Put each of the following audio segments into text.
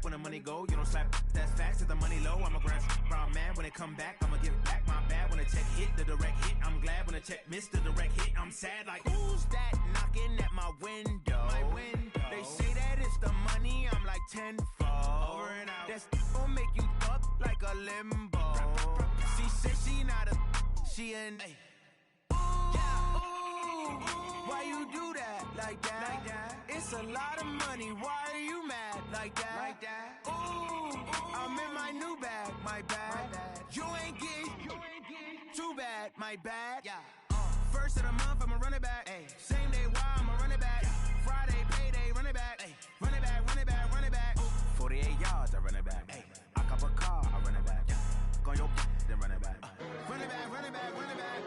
when the money go. You don't slap that's fast to the money low. I'm a ground man when it come back. I'ma give back my bad when the check hit the direct hit. I'm glad when the check missed the direct hit. I'm sad like who's that knocking at my window? They say that it's the money. I'm like tenfold. Over and out. That's gon' make you up like a limbo. She said she not a she an why you do that like that? It's a lot of money. Why are you mad like that? Ooh, I'm in my new bag, my bad. You ain't get too bad, my bad. First of the month, I'ma run it back. Same day, why I'ma run it back. Friday, payday, run it back. Run it back, run it back, run it back. 48 yards, I run it back. I cop a car, I run it back. Go your then run it back. Run it back, run it back, run it back.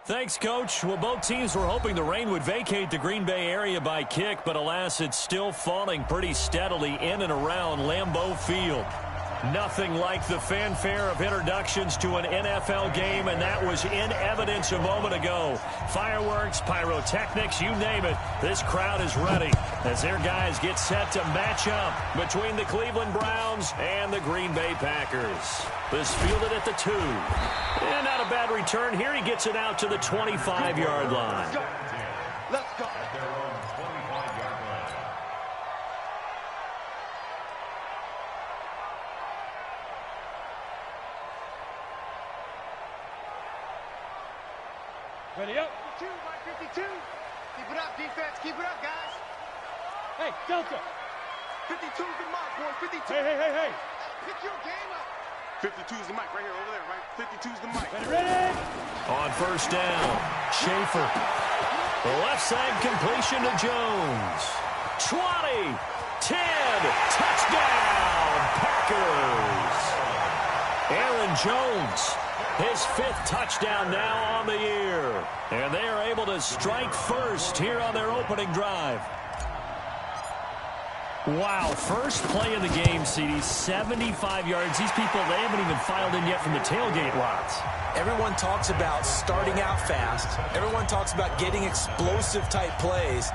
Thanks, Coach. Well, both teams were hoping the rain would vacate the Green Bay area by kick, but alas, it's still falling pretty steadily in and around Lambeau Field. Nothing like the fanfare of introductions to an NFL game, and that was in evidence a moment ago. Fireworks, pyrotechnics, you name it. This crowd is ready as their guys get set to match up between the Cleveland Browns and the Green Bay Packers. This fielded at the 2. And not a bad return here. He gets it out to the 25-yard line. Let's go. Ready up. 52 by 52. Keep it up, defense. Keep it up, guys. Hey, Delta. 52's the mark, boy. 52. Hey. Pick your game up. 52's the mic right here, over there, right? 52's the mic. Ready. On first down, Schaefer. The left side completion to Jones. 20, 10, touchdown, Packers. Aaron Jones, his 5th touchdown now on the year. And they are able to strike first here on their opening drive. Wow, first play of the game, CD, 75 yards. These people, they haven't even filed in yet from the tailgate lots. Everyone talks about starting out fast. Everyone talks about getting explosive-type plays.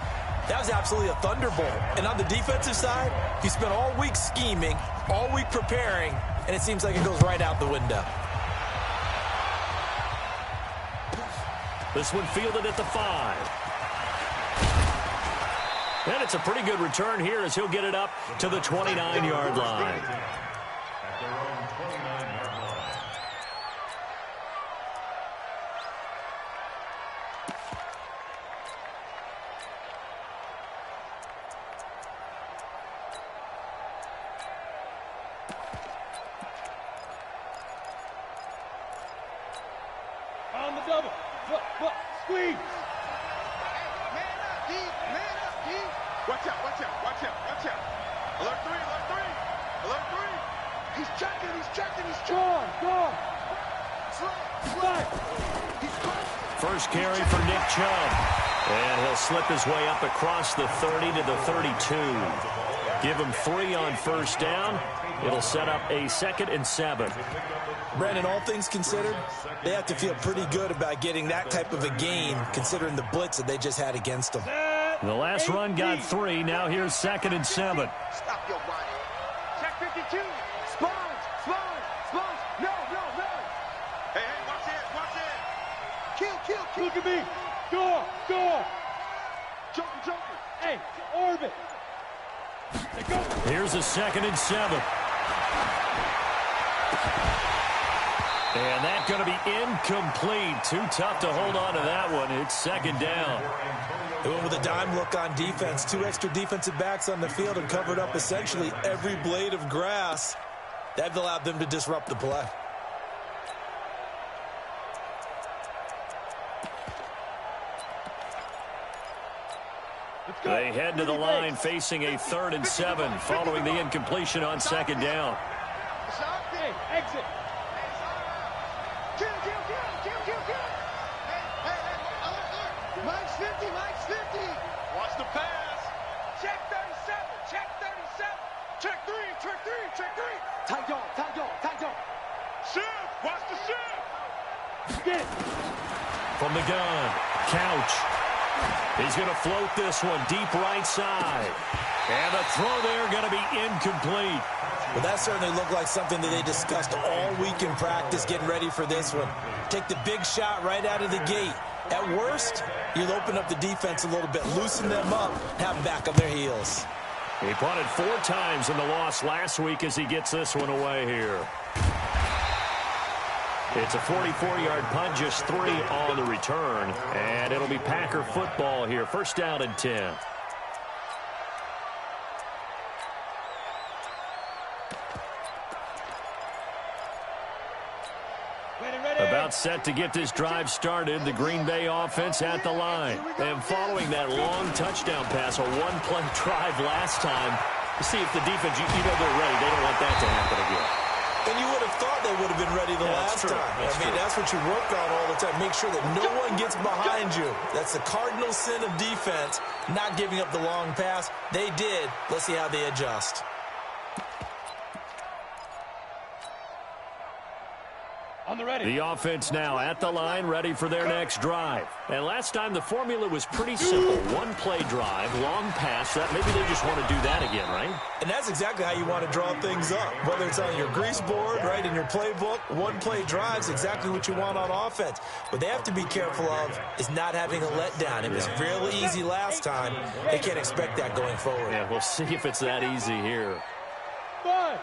That was absolutely a thunderbolt. And on the defensive side, he spent all week scheming, all week preparing, and it seems like it goes right out the window. This one fielded at the 5. And it's a pretty good return here as he'll get it up to the 29-yard line. On the double. Squeeze. Watch out, watch out, watch out, watch out. Alert 3, alert 3, alert 3. He's checking, he's checking, he's checking. Gone. Slide. He's caught. First carry for Nick Chubb. And he'll slip his way up across the 30 to the 32. Give him 3 on first down. It'll set up a 2nd and 7. Brandon, all things considered, they have to feel pretty good about getting that type of a gain, considering the blitz that they just had against them. The last run got 3. Now here's 2nd and 7. Stop your body. Check 52. Sponge. No. Hey, watch it. Kill. Look at me. Door. Hey, orbit. Here's a 2nd and 7. And that's going to be incomplete. Too tough to hold on to that one. It's 2nd down. They went with a dime look on defense. 2 extra defensive backs on the field and covered up essentially every blade of grass. That allowed them to disrupt the play. They head to the line facing a 3rd and 7 following the incompletion on 2nd down. Hey, exit. Mike's 50, Mike's 50. Watch the pass. Check 37, check 37. Check 3, check 3, check 3. Tight dog. Shift, watch the shift. Get it. From the gun, Couch. He's going to float this one deep right side. And the throw there going to be incomplete. Well, that certainly looked like something that they discussed all week in practice getting ready for this one. Take the big shot right out of the gate. At worst, you'll open up the defense a little bit, loosen them up, have them back on their heels. He punted 4 times in the loss last week as he gets this one away here. It's a 44-yard punt, just 3 on the return. And it'll be Packer football here. 1st down and 10. About set to get this drive started. The Green Bay offense at the line. And following that long touchdown pass, a 1-play drive last time, to see if the defense, you know they're ready. They don't want that to happen again. And you would have thought they would have been ready the last time. That's what you work on all the time. Make sure that no one gets behind you. That's the cardinal sin of defense, not giving up the long pass. They did. Let's see how they adjust. On the ready. The offense now at the line, ready for their next drive. And last time the formula was pretty simple. 1-play drive, long pass. That maybe they just want to do that again, right? And that's exactly how you want to draw things up. Whether it's on your grease board, right, in your playbook, 1-play drives, exactly what you want on offense. What they have to be careful of is not having a letdown. It was real easy last time. They can't expect that going forward. Yeah, we'll see if it's that easy here. 5.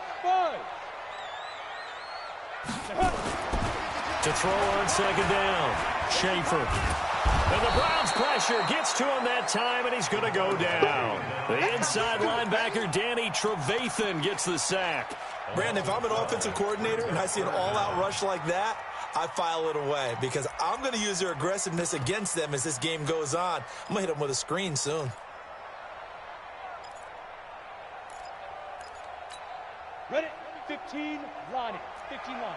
To throw on 2nd down, Schaefer. And the Browns pressure gets to him that time, and he's going to go down. The inside linebacker, Danny Trevathan, gets the sack. Brandon, if I'm an offensive coordinator and I see an all-out rush like that, I file it away because I'm going to use their aggressiveness against them as this game goes on. I'm going to hit them with a screen soon. Ready? 15 lining. 15 line.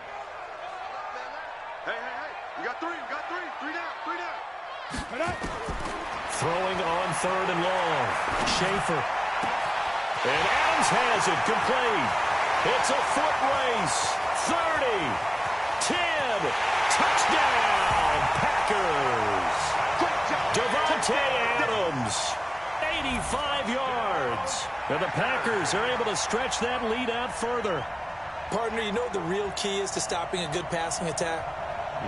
Hey. We got 3. 3 down. Throwing on 3rd and long. Schaefer. And Adams has it complete. It's a foot race. 30. 10. Touchdown, Packers. Devontae Adams. 85 yards. And the Packers are able to stretch that lead out further. Partner, you know what the real key is to stopping a good passing attack?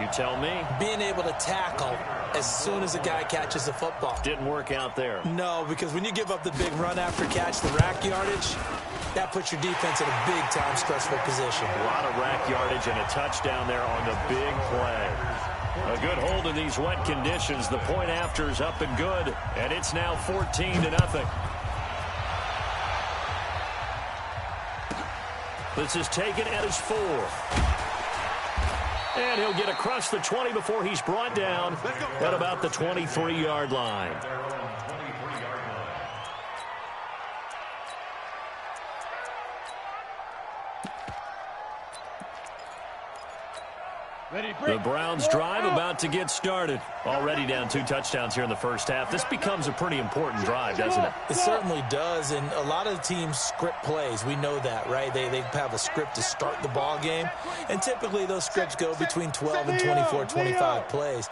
You tell me. Being able to tackle as soon as a guy catches the football. Didn't work out there. No, because when you give up the big run after catch, the rack yardage, that puts your defense in a big-time stressful position. A lot of rack yardage and a touchdown there on the big play. A good hold in these wet conditions. The point after is up and good, and it's now 14-0. This is taken at his 4. And he'll get across the 20 before he's brought down at about the 23-yard line. The Browns drive about to get started. Already down 2 touchdowns here in the first half. This becomes a pretty important drive, doesn't it? It certainly does, and a lot of teams script plays. We know that, right? They have a script to start the ball game, and typically those scripts go between 12 and 24, 25 plays.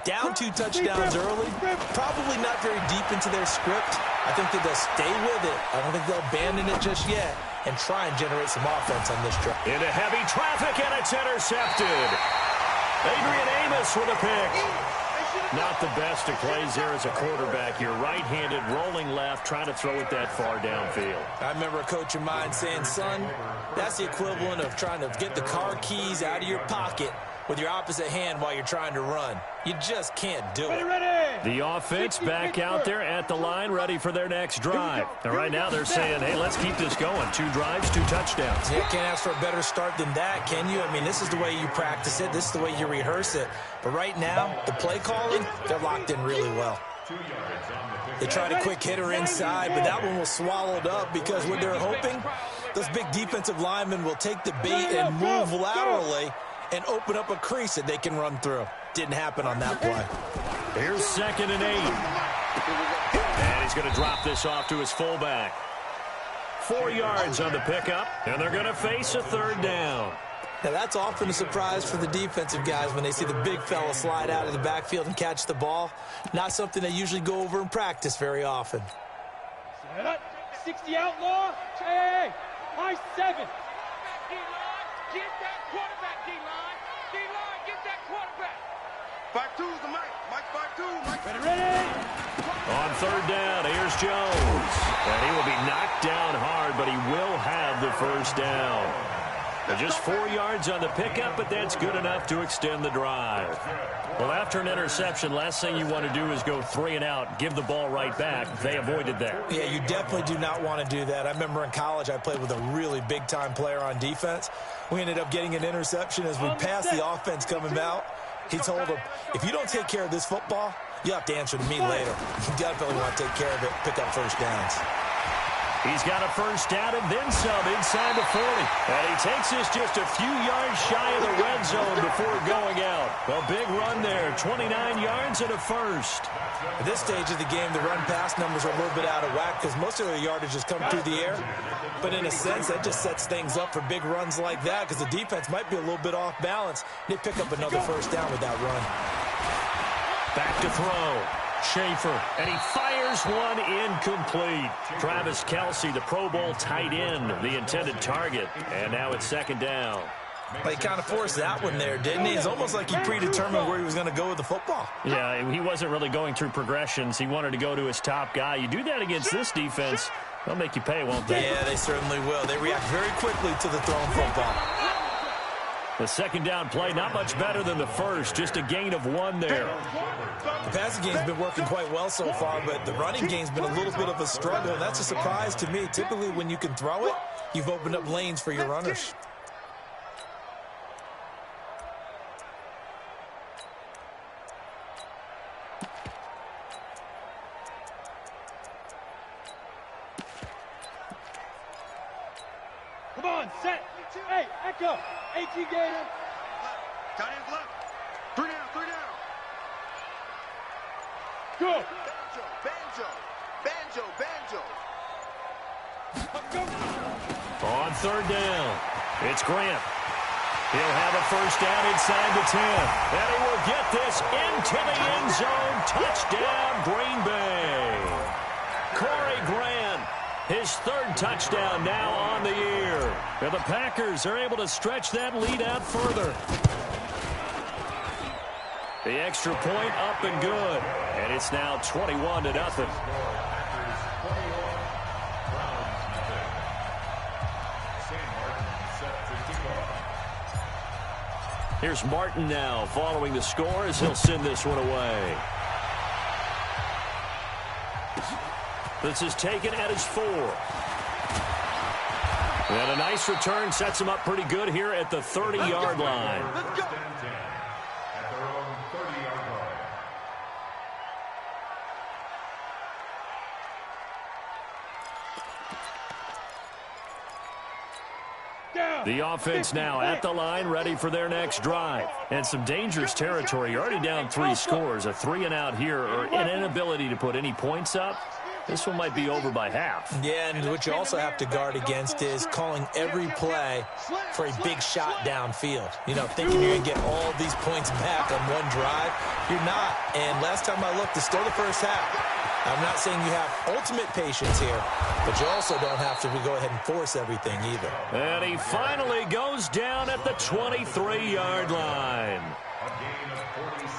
Down 2 touchdowns early, probably not very deep into their script. I think that they'll stay with it. I don't think they'll abandon it just yet and try and generate some offense on this drive. Into heavy traffic, and it's intercepted. Adrian Amos with a pick. Not the best of plays there as a quarterback. You're right-handed, rolling left, trying to throw it that far downfield. I remember a coach of mine saying, son, that's the equivalent of trying to get the car keys out of your pocket with your opposite hand while you're trying to run. You just can't do it. The offense back out there at the line, ready for their next drive. And right now they're saying, hey, let's keep this going. 2 drives, 2 touchdowns. You can't ask for a better start than that, can you? I mean, this is the way you practice it. This is the way you rehearse it. But right now, the play calling, they're locked in really well. They tried a quick hitter inside, but that one was swallowed up because what they're hoping, those big defensive linemen will take the bait and move laterally and open up a crease that they can run through. Didn't happen on that play. Here's 2nd and 8. And he's going to drop this off to his fullback. 4 yards on the pickup, and they're going to face a 3rd down. Now, that's often a surprise for the defensive guys when they see the big fella slide out of the backfield and catch the ball. Not something they usually go over in practice very often. 60 outlaw. Hey, high 7. D-line, get that quarterback, D-line. D-line, get that quarterback. 5-2's the Mike. Mike 5-2. Mike. Ready. On 3rd down, here's Jones. And he will be knocked down hard, but he will have the 1st down. Just 4 yards on the pickup, but that's good enough to extend the drive. Well, after an interception, last thing you want to do is go 3 and out, give the ball right back. They avoided that. Yeah, you definitely do not want to do that. I remember in college I played with a really big-time player on defense. We ended up getting an interception as we passed the offense coming out. He told him, if you don't take care of this football, you have to answer to me later. You definitely want to take care of it, pick up 1st downs. He's got a 1st down and then some inside the 40. And he takes this just a few yards shy of the red zone before going out. A big run there, 29 yards and a 1st. At this stage of the game, the run-pass numbers are a little bit out of whack because most of their yardage has come through the air. But in a sense, that just sets things up for big runs like that because the defense might be a little bit off balance. They pick up another 1st down with that run. Back to throw. Schaefer, and he fires one incomplete. Travis Kelce, the Pro Bowl tight end, the intended target. And now it's 2nd down. Well, he kind of forced that one there, didn't he? It's almost like he predetermined where he was going to go with the football. Yeah, he wasn't really going through progressions. He wanted to go to his top guy. You do that against this defense, they'll make you pay, won't they? Yeah, they certainly will. They react very quickly to the thrown football. The 2nd down play, not much better than the 1st, just a gain of 1 there. The passing game's been working quite well so far, but the running game's been a little bit of a struggle, and that's a surprise to me. Typically, when you can throw it, you've opened up lanes for your runners. Come on, set. Hey, Echo. AT Gator. Tight end's left. 3 down, 3 down. Go. Banjo. On 3rd down, it's Grant. He'll have a 1st down inside the 10. And he will get this into the end zone. Touchdown, Green Bay. Corey Grant, his 3rd touchdown now on the year. And the Packers are able to stretch that lead out further. The extra point up and good. And it's now 21-0. Here's Martin now following the score as he'll send this one away. This is taken at his 4. And a nice return sets him up pretty good here at the 30-yard line. Let's go. The offense now at the line, ready for their next drive. And some dangerous territory. You're already down 3 scores. A 3 and out here, or an inability to put any points up. This one might be over by half. Yeah, and what you also have to guard against is calling every play for a big shot downfield. You know, thinking you're going to get all these points back on one drive. You're not. And last time I looked, it's still the first half. I'm not saying you have ultimate patience here, but you also don't have to go ahead and force everything either. And he finally goes down at the 23-yard line.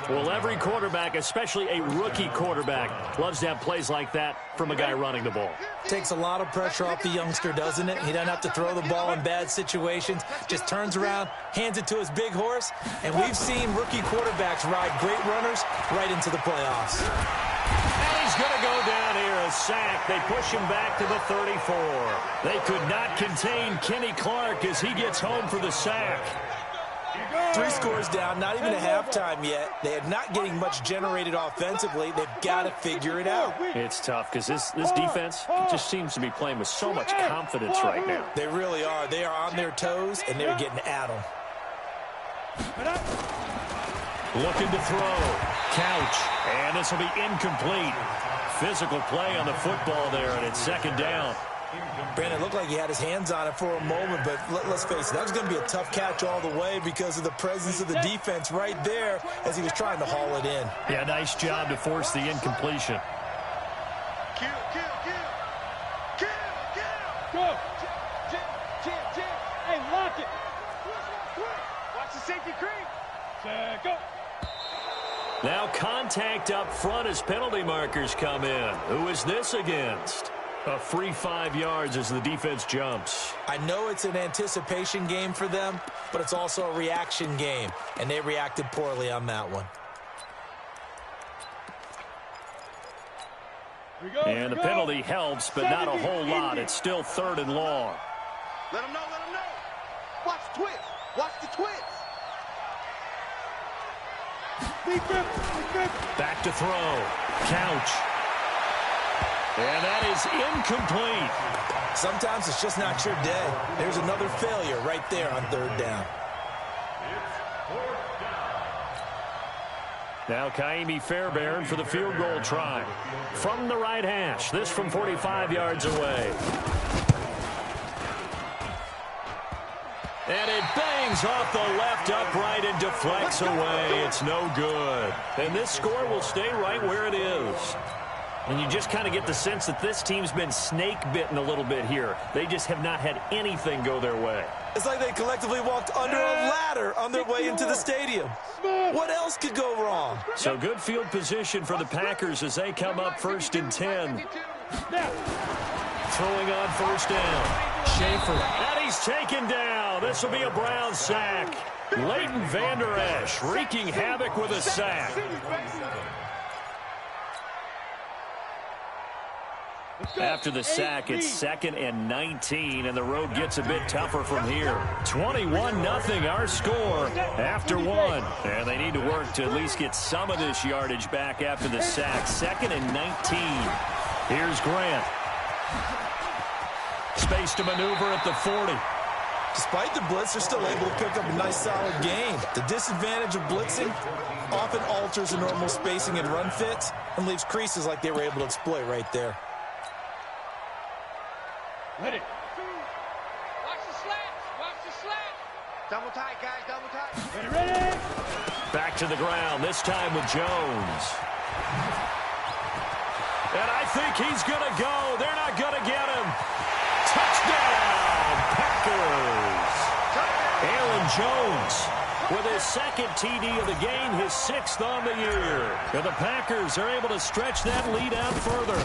Well, every quarterback, especially a rookie quarterback, loves to have plays like that from a guy running the ball. Takes a lot of pressure off the youngster, doesn't it? He doesn't have to throw the ball in bad situations. Just turns around, hands it to his big horse. And we've seen rookie quarterbacks ride great runners right into the playoffs. And he's going to go down here, a sack. They push him back to the 34. They could not contain Kenny Clark as he gets home for the sack. 3 scores down, not even a halftime yet. They are not getting much generated offensively. They've got to figure it out. It's tough because this defense just seems to be playing with so much confidence right now. They really are. They are on their toes, and they're getting at them. Looking to throw. Couch. And this will be incomplete. Physical play on the football there, and it's second down. Brandon, it looked like he had his hands on it for a moment, but let's face it, that was going to be a tough catch all the way because of the presence of the defense right there as he was trying to haul it in. Yeah, nice job to force the incompletion. Kill. Go. Jam. Hey, lock it. Watch the safety creep. Go. Now contact up front as penalty markers come in. Who is this against? A free 5 yards as the defense jumps. I know it's an anticipation game for them, but it's also a reaction game, and they reacted poorly on that one. And the penalty helps, but not a whole lot. It's still 3rd and long. Let him know. Watch the twist. Watch the twist. Back to throw. Couch. And that is incomplete. Sometimes it's just not your day. There's another failure right there on 3rd down. Now Kaimi Fairbairn for the field goal try. From the right hash. This from 45 yards away. And it bangs off the left upright and deflects away. It's no good. And this score will stay right where it is. And you just kind of get the sense that this team's been snake-bitten a little bit here. They just have not had anything go their way. It's like they collectively walked under a ladder on their way into the stadium. What else could go wrong? So good field position for the Packers as they come up 1st and 10. Throwing on 1st down. Schaefer. And he's taken down. This will be a Brown sack. Leighton Vander Esch wreaking havoc with a sack. After the sack, it's 2nd and 19, and the road gets a bit tougher from here. 21-0 our score after 1. And they need to work to at least get some of this yardage back after the sack. 2nd and 19. Here's Grant. Space to maneuver at the 40. Despite the blitz, they're still able to pick up a nice solid gain. The disadvantage of blitzing often alters the normal spacing and run fits and leaves creases like they were able to exploit right there. Ready. Watch the slat. Double tight, guys, double tight. Ready. Back to the ground, this time with Jones. And I think he's going to go. They're not going to get him. Touchdown, Packers. Aaron Jones with his 2nd TD of the game, his 6th on the year. And the Packers are able to stretch that lead out further.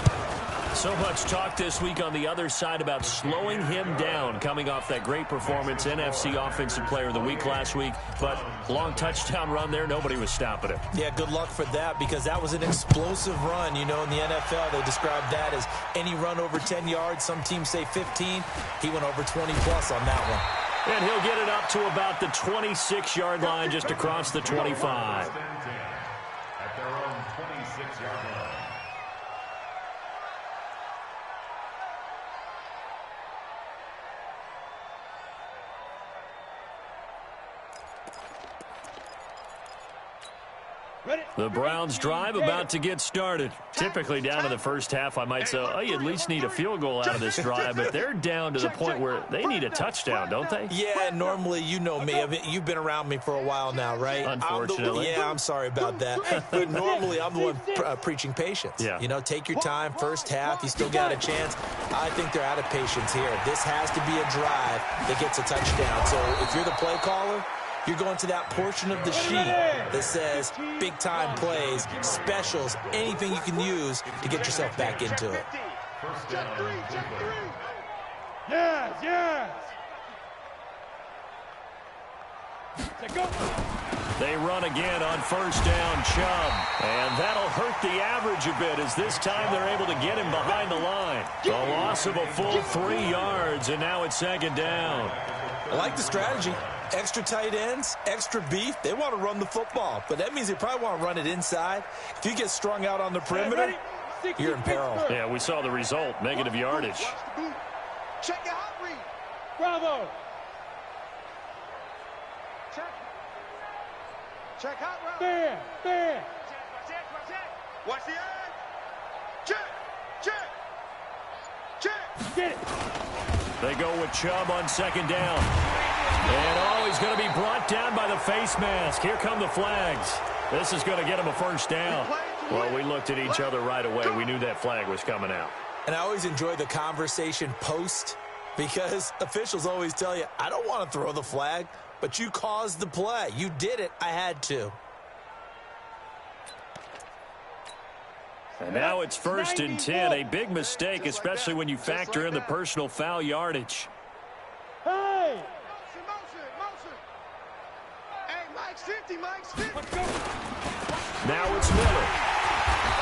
So much talk this week on the other side about slowing him down coming off that great performance, NFC Offensive Player of the Week last week. But long touchdown run there, nobody was stopping it. Yeah, good luck for that because that was an explosive run. You know, in the NFL, they describe that as any run over 10 yards. Some teams say 15. He went over 20-plus on that one. And he'll get it up to about the 26-yard line just across the 25. At their own 26-yard line. The Browns drive about to get started. Typically down to the first half, I might say, oh, you at least need a field goal out of this drive, but they're down to the point where they need a touchdown, don't they? Yeah, normally, you know me. I mean, you've been around me for a while now, right? Unfortunately. I'm sorry about that. But normally, I'm the one preaching patience. Yeah. You know, take your time. First half, you still got a chance. I think they're out of patience here. This has to be a drive that gets a touchdown. So if you're the play caller, you're going to that portion of the sheet that says big-time plays, specials, anything you can use to get yourself back into it. Check three, check three. Yes, yes. Go. They run again on first down, Chubb. And that'll hurt the average a bit as this time they're able to get him behind the line. A loss of a full 3 yards, and now it's second down. I like the strategy. Extra tight ends, extra beef. They want to run the football, but that means they probably want to run it inside. If you get strung out on the perimeter, you're in peril. Yeah, we saw the result, negative yardage. Check your hot read. Bravo. Check hot route. Fair, fair. Watch the edge. Check, check, check. Get it. They go with Chubb on second down. And he's going to be brought down by the face mask. Here come the flags. This is going to get him a first down. Well, we looked at each other right away. We knew that flag was coming out. And I always enjoy the conversation post because officials always tell you, I don't want to throw the flag, but you caused the play. You did it. I had to. And now it's 1st and 10. A big mistake, especially when you factor in the personal foul yardage. Hey! Motion. Hey, Mike's 50, Mike's 50. Now it's Miller.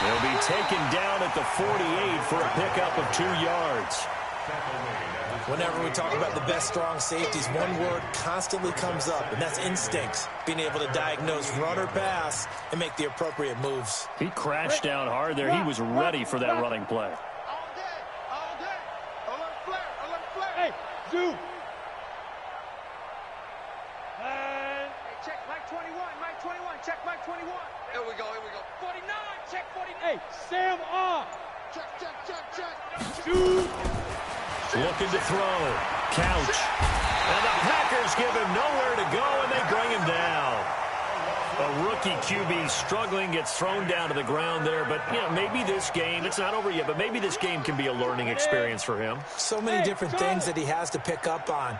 He'll be taken down at the 48 for a pickup of 2 yards. Whenever we talk about the best strong safeties, one word constantly comes up, and that's instincts. Being able to diagnose run or pass and make the appropriate moves. He crashed down hard there. He was ready for that running play. All day. Alert flare. Hey, zoom. Hey, check Mike 21, check Mike 21. Here we go. 49, check 49. Hey, Sam off. Check. Shoot. Looking to throw. Couch. And the Packers give him nowhere to go, and they bring him down. A rookie QB struggling, gets thrown down to the ground there. But, you know, maybe this game, it's not over yet, but maybe this game can be a learning experience for him. So many different things that he has to pick up on.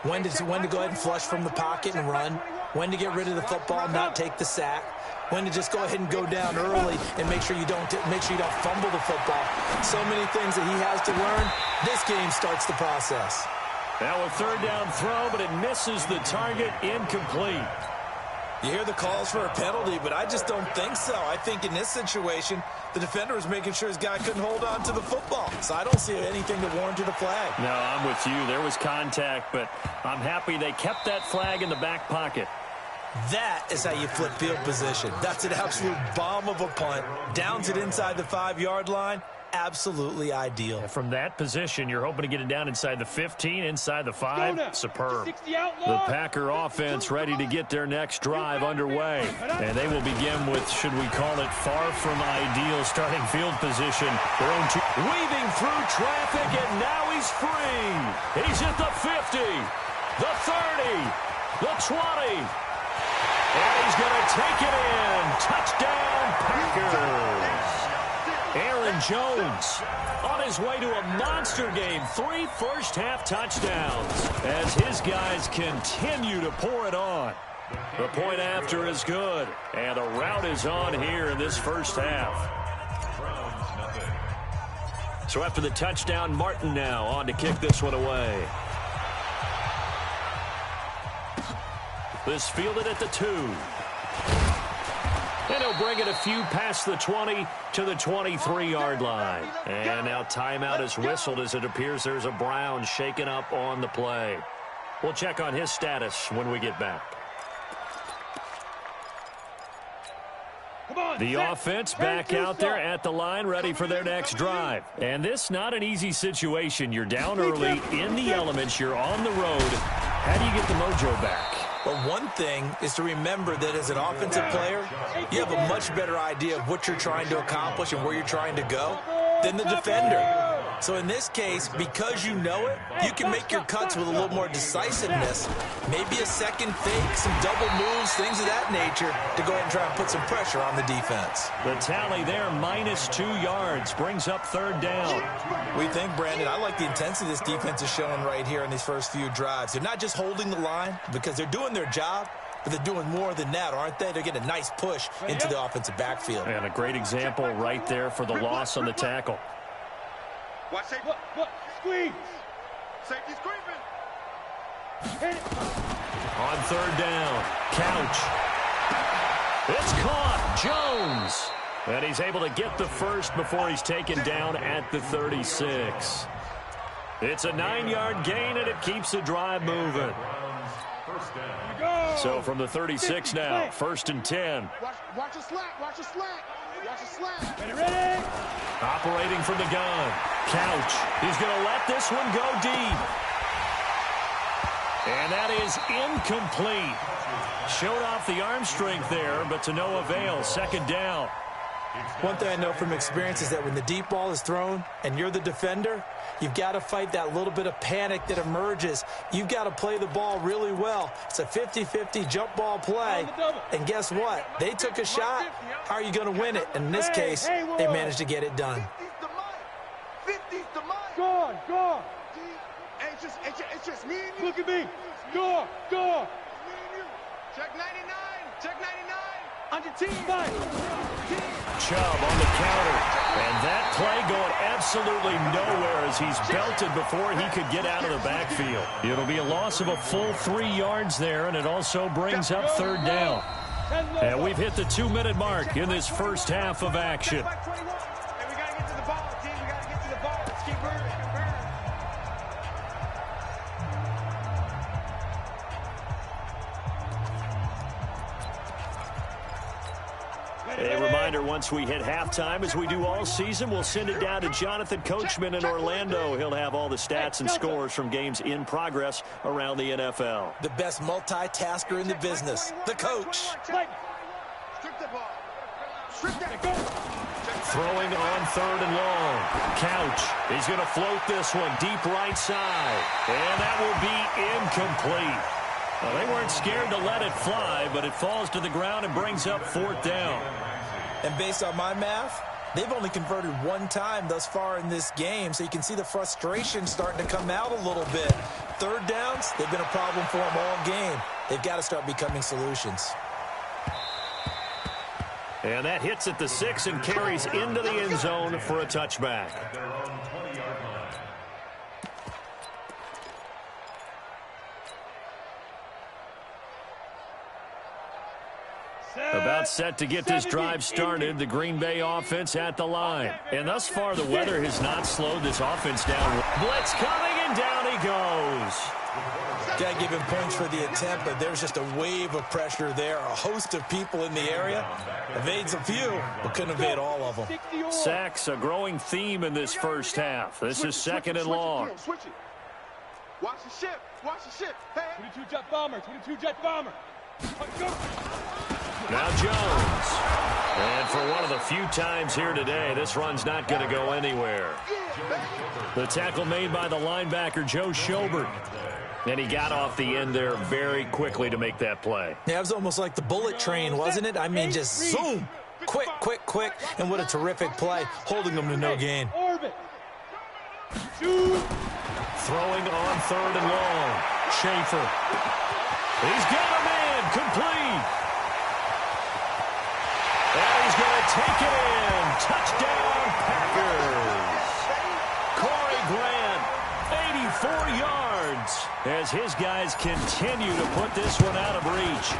When to go ahead and flush from the pocket and run. When to get rid of the football and not take the sack. When to just go ahead and go down early and make sure you don't fumble the football. So many things that he has to learn. This game starts the process. Now a 3rd down throw, but it misses the target, incomplete. You hear the calls for a penalty, but I just don't think so. I think in this situation, the defender was making sure his guy couldn't hold on to the football. So I don't see anything that warranted a flag. No, I'm with you. There was contact, but I'm happy they kept that flag in the back pocket. That is how you flip field position. That's an absolute bomb of a punt. Downs it inside the 5-yard line. Absolutely ideal. From that position, you're hoping to get it down inside the 15, inside the 5. Superb. The Packer offense ready to get their next drive underway. And they will begin with, should we call it, far from ideal starting field position. Their own weaving through traffic, and now he's free. He's at the 50, the 30, the 20. And he's going to take it in. Touchdown, Packers. Aaron Jones on his way to a monster game. 3 first-half touchdowns as his guys continue to pour it on. The point after is good, and the route is on here in this first half. So after the touchdown, Martin now on to kick this one away. This fielded at the 2. And he'll bring it a few past the 20 to the 23-yard line. And now timeout is whistled as it appears there's a Brown shaken up on the play. We'll check on his status when we get back. The offense back out there at the line, ready for their next drive. And this not an easy situation. You're down early, in the elements, you're on the road. How do you get the mojo back? Well, one thing is to remember that as an offensive player, you have a much better idea of what you're trying to accomplish and where you're trying to go than the defender. So in this case, because you know it, you can make your cuts with a little more decisiveness. Maybe a second fake, some double moves, things of that nature to go ahead and try and put some pressure on the defense. The tally there, minus 2 yards, brings up 3rd down. We think, Brandon, I like the intensity this defense is showing right here in these first few drives. They're not just holding the line because they're doing their job. but they're doing more than that, aren't they? They're getting a nice push into the offensive backfield. And a great example right there for the loss on the tackle. Watch safety. Look, squeeze. Safety's creeping. On third down, Couch. It's caught. Jones. And he's able to get the first before he's taken down at the 36. It's a 9-yard gain, and it keeps the drive moving. So from the 36 now, 1st and 10. Watch a slack. Watch a slack. Watch a slack. Ready? Operating from the gun. Couch. He's going to let this one go deep. And that is incomplete. Showed off the arm strength there, but to no avail. 2nd down. One thing I know from experience is that when the deep ball is thrown and you're the defender, you've got to fight that little bit of panic that emerges. You've got to play the ball really well. It's a 50-50 jump ball play. And guess what? They took a shot. How are you going to win it? In this case, they managed to get it done. 50's the mic. Go on. Hey, it's just me and you. Look at me. Go on. Me and you. Check 99. Check 99. On your team. Chubb on the counter. And that play going absolutely nowhere as he's belted before he could get out of the backfield. It'll be a loss of a full 3 yards there, and it also brings up 3rd down. And we've hit the 2-minute mark in this first half of action. Hey, we got to get to the ball, team. We got to get to the ball. Let's keep moving. A reminder, once we hit halftime, as we do all season, we'll send it down to Jonathan Coachman in Orlando. He'll have all the stats and scores from games in progress around the NFL. The best multitasker in the business, the coach. Strip the ball. Strip that. Throwing on 3rd and long. Couch. He's going to float this one deep right side. And that will be incomplete. Well, they weren't scared to let it fly, but it falls to the ground and brings up 4th down. And based on my math, they've only converted 1 time thus far in this game, so you can see the frustration starting to come out a little bit. 3rd downs, they've been a problem for them all game. They've got to start becoming solutions. And that hits at the 6 and carries into the end zone for a touchback. About set to get this drive started, the Green Bay offense at the line. And thus far, the weather has not slowed this offense down. Blitz coming, and down he goes. Got to give him points for the attempt, but there's just a wave of pressure there. A host of people in the area. Evades a few, but couldn't evade all of them. Sacks, a growing theme in this first half. This is 2nd and long. Switch it. Watch the shift. Watch the shift. Hey. 22 jet bomber. 22 jet bomber. Go. Now Jones. And for one of the few times here today, this run's not going to go anywhere. The tackle made by the linebacker, Joe Schobert. And he got off the end there very quickly to make that play. Yeah, it was almost like the bullet train, wasn't it? I mean, just zoom. Quick. And what a terrific play, holding them to no gain. Orbit. Shoot. Throwing on 3rd and long. Schaefer. He's got a man. Complete. And he's going to take it in. Touchdown, Packers. Corey Grant, 84 yards, as his guys continue to put this one out of reach.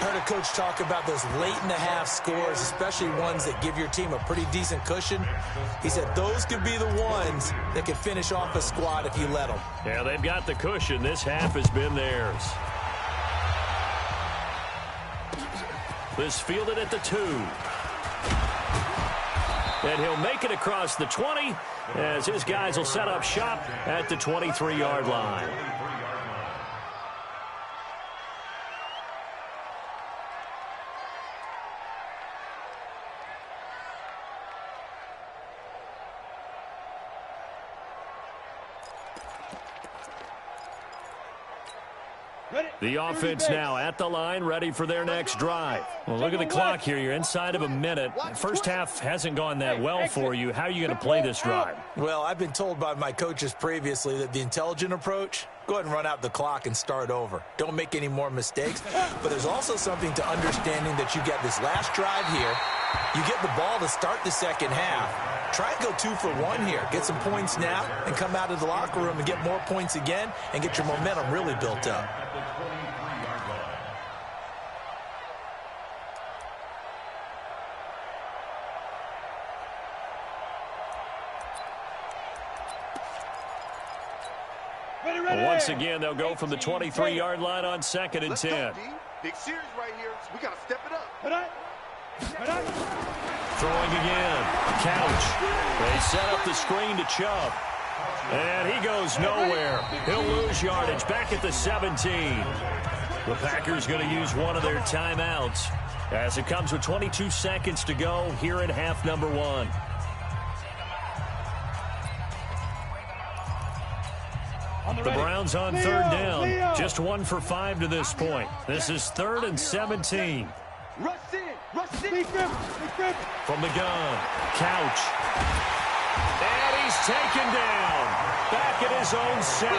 Heard a coach talk about those late-in-the-half scores, especially ones that give your team a pretty decent cushion. He said those could be the ones that can finish off a squad if you let them. Yeah, they've got the cushion. This half has been theirs. This fielded at the 2. And he'll make it across the 20 as his guys will set up shop at the 23-yard line. The offense now at the line, ready for their next drive. Well, look at the clock here. You're inside of a minute. First half hasn't gone that well for you. How are you going to play this drive? Well, I've been told by my coaches previously that the intelligent approach, go ahead and run out the clock and start over. Don't make any more mistakes. But there's also something to understanding that you get this last drive here. You get the ball to start the second half. Try and go 2 for 1 here. Get some points now and come out of the locker room and get more points again and get your momentum really built up. Once again, they'll go from the 23-yard line on 2nd and 10. Big series right here. So we got to step it up. Throwing again. Couch. They set up the screen to Chubb. And he goes nowhere. He'll lose yardage back at the 17. The Packers going to use one of their timeouts as it comes with 22 seconds to go here in half number 1. The Browns on 3rd down. Just 1 for 5 to this point. This is 3rd and 17. From the gun, Couch. And he's taken down. Back at his own 7.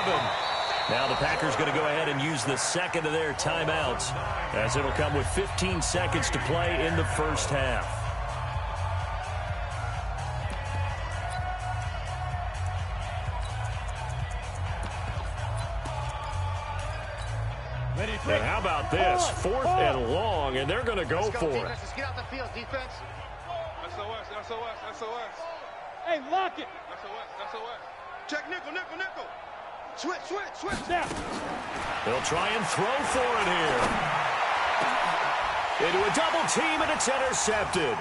Now the Packers going to go ahead and use the second of their timeouts as it'll come with 15 seconds to play in the first half. And how about this? 4th and long, and they're going to go for it. Let's get out the field, defense. SOS. Hey, lock it. SOS. Check nickel. Switch. Now. They'll try and throw for it here. Into a double team, and it's intercepted.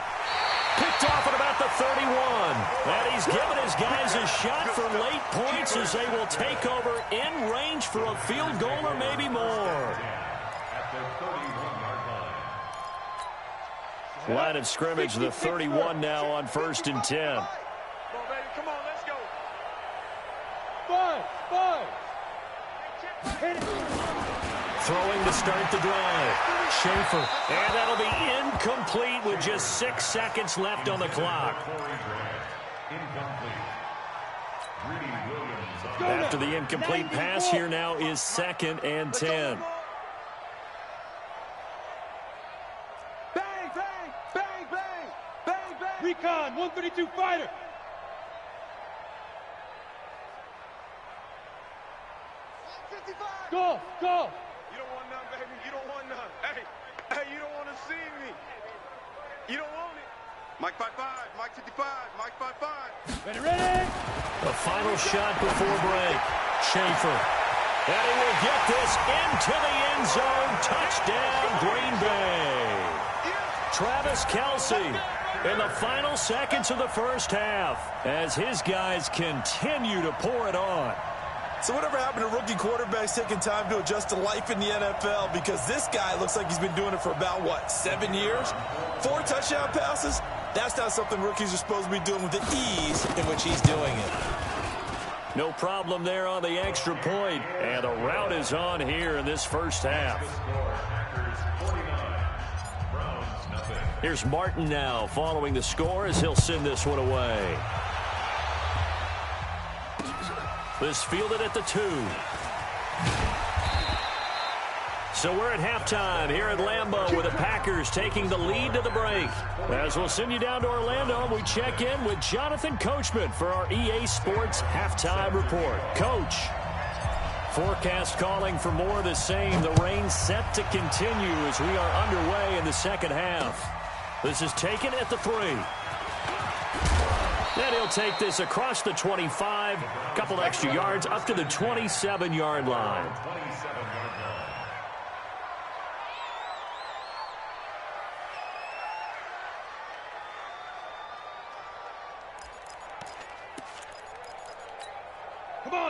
Picked off at about the 31. And he's given his guys a shot for late points as they will take over in range for a field goal or maybe more. Line of scrimmage, the 31 now on 1st and 10. Come on, let's go. 5. Hit it. Throwing to start the drive. Schaefer. And that'll be incomplete with just 6 seconds left on the clock. After the incomplete pass, here now is 2nd and 10. Recon, 132 fighter. Go. You don't want none, baby. You don't want none. Hey, you don't want to see me. You don't want it. Mike 5'5", Mike 55, Mike 5'5". Ready. The final shot before break. Schaefer. And he will get this into the end zone. Touchdown, Green Bay. Travis Kelce in the final seconds of the first half as his guys continue to pour it on. So whatever happened to rookie quarterbacks taking time to adjust to life in the NFL? Because this guy looks like he's been doing it for about, 7 years? 4 touchdown passes? That's not something rookies are supposed to be doing with the ease in which he's doing it. No problem there on the extra point. And the route is on here in this first half. Here's Martin now following the score as he'll send this one away. This fielded at the 2. So we're at halftime here at Lambeau with the Packers taking the lead to the break. As we'll send you down to Orlando, we check in with Jonathan Coachman for our EA Sports Halftime Report. Coach, forecast calling for more of the same. The rain set to continue as we are underway in the second half. This is taken at the 3. Then he'll take this across the 25, a couple extra yards up to the 27-yard line.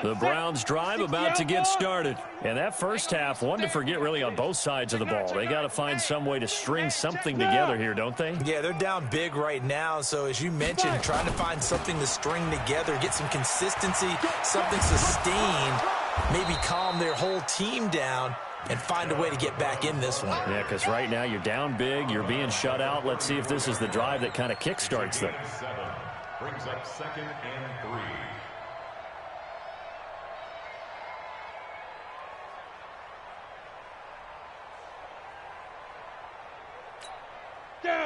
The Browns drive about to get started. And that first half, one to forget really on both sides of the ball. They got to find some way to string something together here, don't they? Yeah, they're down big right now. So as you mentioned, trying to find something to string together, get some consistency, something sustained, maybe calm their whole team down. and find a way to get back in this one. Yeah, because right now you're down big. You're being shut out. Let's see if this is the drive that kind of kickstarts them. 7 brings up 2nd and 3.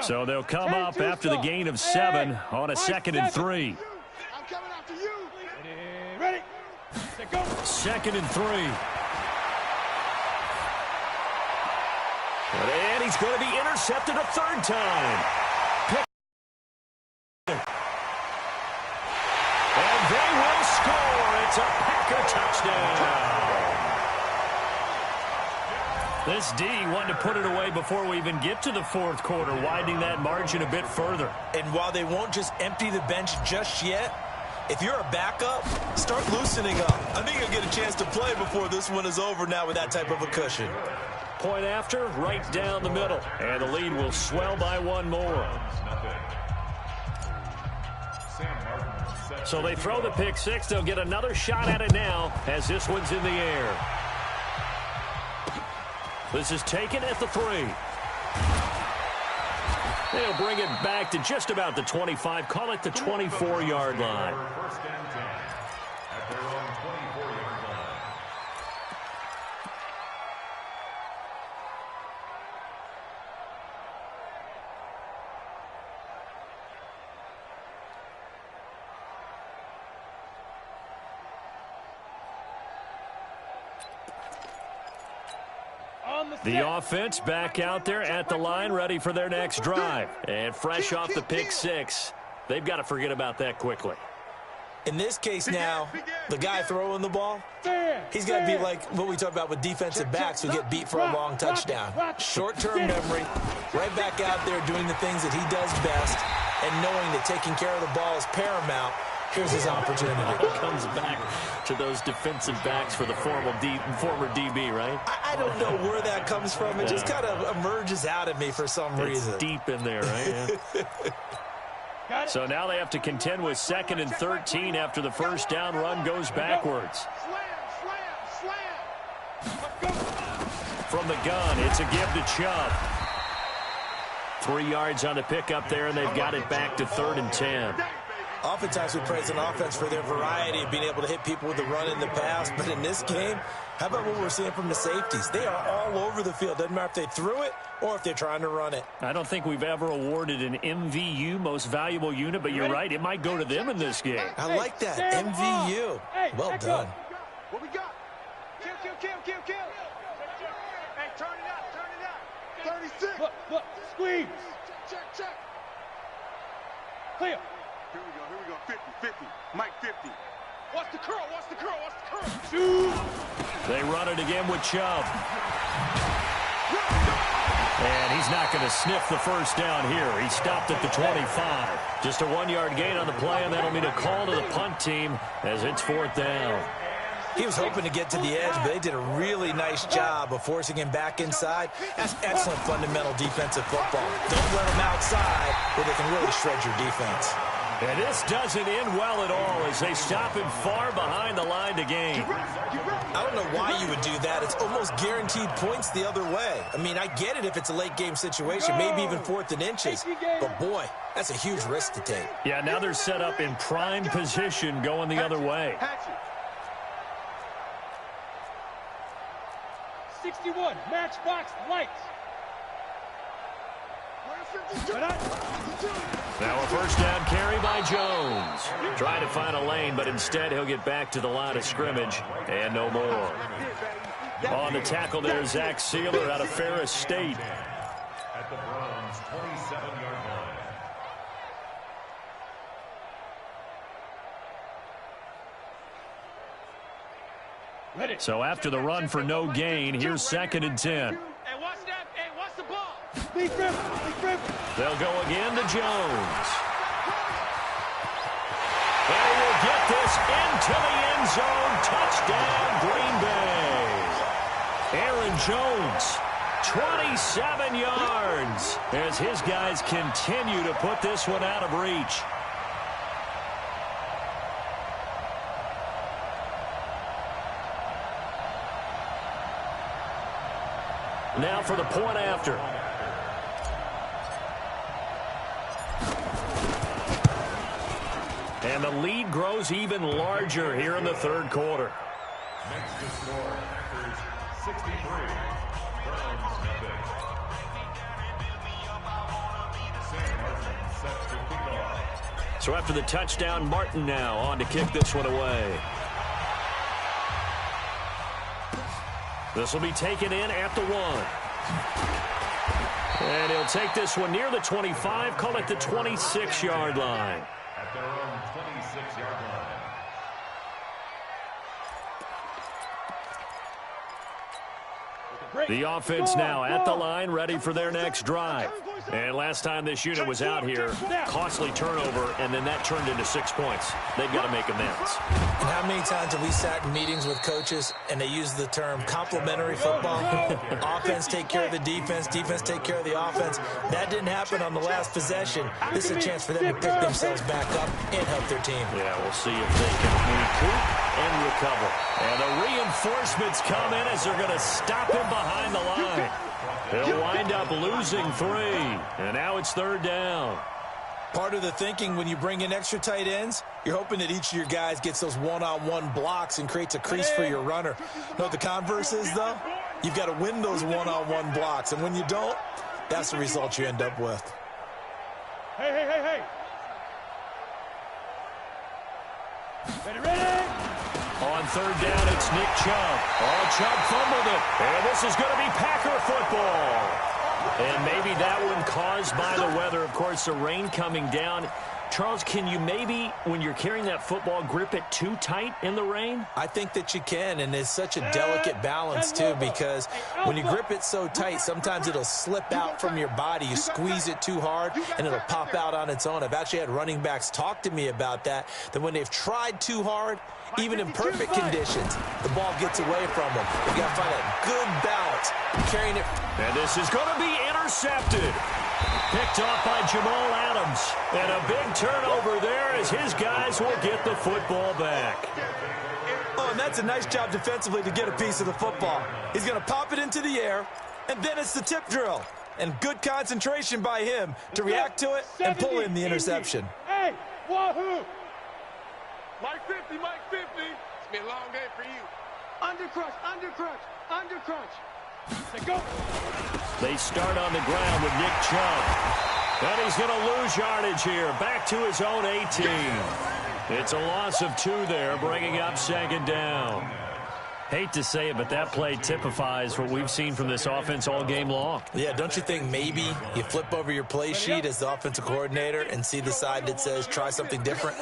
So they'll come up after the gain of 7 on a 2nd and 3. I'm coming after you. Ready? Set, go. 2nd and 3. And he's going to be intercepted a 3rd time. And they will score. It's a Packer touchdown. This D wanted to put it away before we even get to the 4th quarter, widening that margin a bit further. And while they won't just empty the bench just yet, if you're a backup, start loosening up. I think you'll get a chance to play before this one is over now with that type of a cushion. Point after, right down the middle. And the lead will swell by 1 more. So they throw the pick 6. They'll get another shot at it now as this one's in the air. This is taken at the 3. They'll bring it back to just about the 25. Call it the 24-yard line. 1st and 10 at their own 24-yard line. The offense back out there at the line, ready for their next drive. And fresh off the pick 6, they've got to forget about that quickly. In this case now, the guy throwing the ball, he's got to be like what we talk about with defensive backs who get beat for a long touchdown. Short-term memory, right back out there doing the things that he does best, and knowing that taking care of the ball is paramount. Here's his opportunity. Comes back to those defensive backs for the former DB, right? I don't know where that comes from. It just kind of emerges out of me for some reason. It's deep in there, right? Yeah. So now they have to contend with 2nd and 13 after the first down run goes backwards. From the gun, it's a give to Chubb. 3 yards on the pickup there, and they've got it back to 3rd and 10. Oftentimes we praise an offense for their variety of being able to hit people with the run in the pass. But in this game, how about what we're seeing from the safeties? They are all over the field. Doesn't matter if they threw it or if they're trying to run it. I don't think we've ever awarded an MVU, most valuable unit, but you're right. It might go to them in this game. I like that. MVU. Well done. What we got? Kill. Hey, turn it up. 36. Look, squeeze. Check. Clear. Here we go. 50. Mike 50. Watch the curl. Shoot. They run it again with Chubb. And he's not going to sniff the first down here. He stopped at the 25. Just a 1-yard gain on the play, and that'll mean a call to the punt team as it's 4th down. He was hoping to get to the edge, but they did a really nice job of forcing him back inside. That's excellent fundamental defensive football. Don't let him outside where they can really shred your defense. And this doesn't end well at all as they stop him far behind the line to gain. I don't know why you would do that. It's almost guaranteed points the other way. I mean, I get it if it's a late-game situation, maybe even 4th and inches. But, boy, that's a huge risk to take. Yeah, now they're set up in prime position going the other way. 61, matchbox lights. Now a first down carry by Jones. Trying to find a lane, but instead he'll get back to the line of scrimmage and no more. On the tackle there, Zach Sealer out of Ferris State. At the Browns' 27-yard line. So after the run for no gain, here's 2nd and 10. Hey, watch that. Hey, watch the ball. Big grip. They'll go again to Jones. They will get this into the end zone. Touchdown, Green Bay. Aaron Jones, 27 yards as his guys continue to put this one out of reach. Now for the point after. And the lead grows even larger here in the third quarter. Next to score, Packers 63. Browns nothing. Sam Martin set to kick off. So after the touchdown, Martin now on to kick this one away. This will be taken in at the 1. And he'll take this one near the 25, call it the 26-yard line. At their own 26-yard line. The offense now at the line, ready for their next drive. And last time this unit was out here, costly turnover, and then that turned into 6 points. They've got to make amends. And how many times have we sat in meetings with coaches and they use the term complementary football? Offense take care of the defense, defense take care of the offense. That didn't happen on the last possession. This is a chance for them to pick themselves back up and help their team. Yeah, we'll see if they can recoup and recover. And the reinforcements come in as they're going to stop him behind the line. He'll wind up losing 3, and now it's third down. Part of the thinking when you bring in extra tight ends, you're hoping that each of your guys gets those one-on-one blocks and creates a crease for your runner. You know what the converse is, though? You've got to win those one-on-one blocks, and when you don't, that's the result you end up with. Hey. Ready? On third down, it's Nick Chubb. Oh, Chubb fumbled it. And this is going to be Packer football. And maybe that one caused by the weather. Of course, the rain coming down. Charles, can you maybe, when you're carrying that football, grip it too tight in the rain? I think that you can, and it's such a delicate balance, too, because when you grip it so tight, sometimes it'll slip out from your body. You squeeze it too hard, and it'll pop out on its own. I've actually had running backs talk to me about that when they've tried too hard, even in perfect conditions, the ball gets away from them. They've got to find a good balance, carrying it. And this is going to be intercepted. Picked off by Jamal Adams. And a big turnover there as his guys will get the football back. Oh, and that's a nice job defensively to get a piece of the football. He's going to pop it into the air, and then it's the tip drill. And good concentration by him to react to it and pull in the interception. Hey, wahoo! Mike 50, Mike 50. It's been a long day for you. Under crunch. Let's go. They start on the ground with Nick Chubb. And he's going to lose yardage here. Back to his own 18. It's a loss of 2 there, bringing up second down. Hate to say it, but that play typifies what we've seen from this offense all game long. Yeah, don't you think maybe you flip over your play sheet as the offensive coordinator and see the side that says try something different?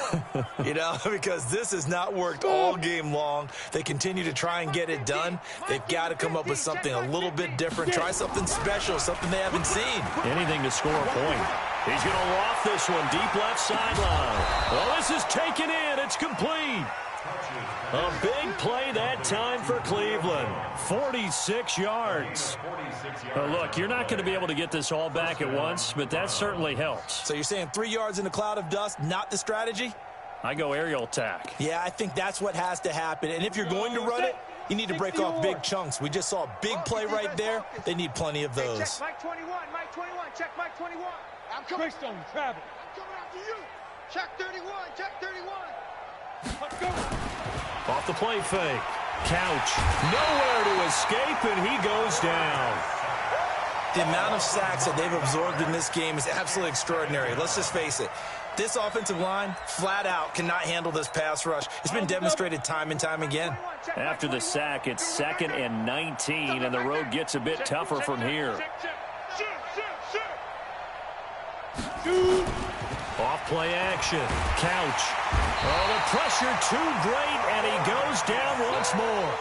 You know, because this has not worked all game long. They continue to try and get it done. They've got to come up with something a little bit different. Try something special, something they haven't seen. Anything to score a point. He's going to loft this one deep left sideline. Well, this is taken in. It's complete. A big play that time for Cleveland. 46 yards. Look, you're not going to be able to get this all back at once, but that certainly helps. So you're saying 3 yards in a cloud of dust, not the strategy? I go aerial attack. Yeah, I think that's what has to happen. And if you're going to run it, you need to break off big chunks. We just saw a big play right there. They need plenty of those. Check Mike 21. Check Mike 21. I'm coming. Greystone, travel. I'm coming after you. Check 31. Let's go. Off the play fake. Couch. Nowhere to escape, and he goes down. The amount of sacks that they've absorbed in this game is absolutely extraordinary. Let's just face it. This offensive line, flat out, cannot handle this pass rush. It's been demonstrated time and time again. After the sack, it's 2nd and 19, and the road gets a bit tougher from here. Off play action. Couch. Oh, the pressure too great, and he goes down once more.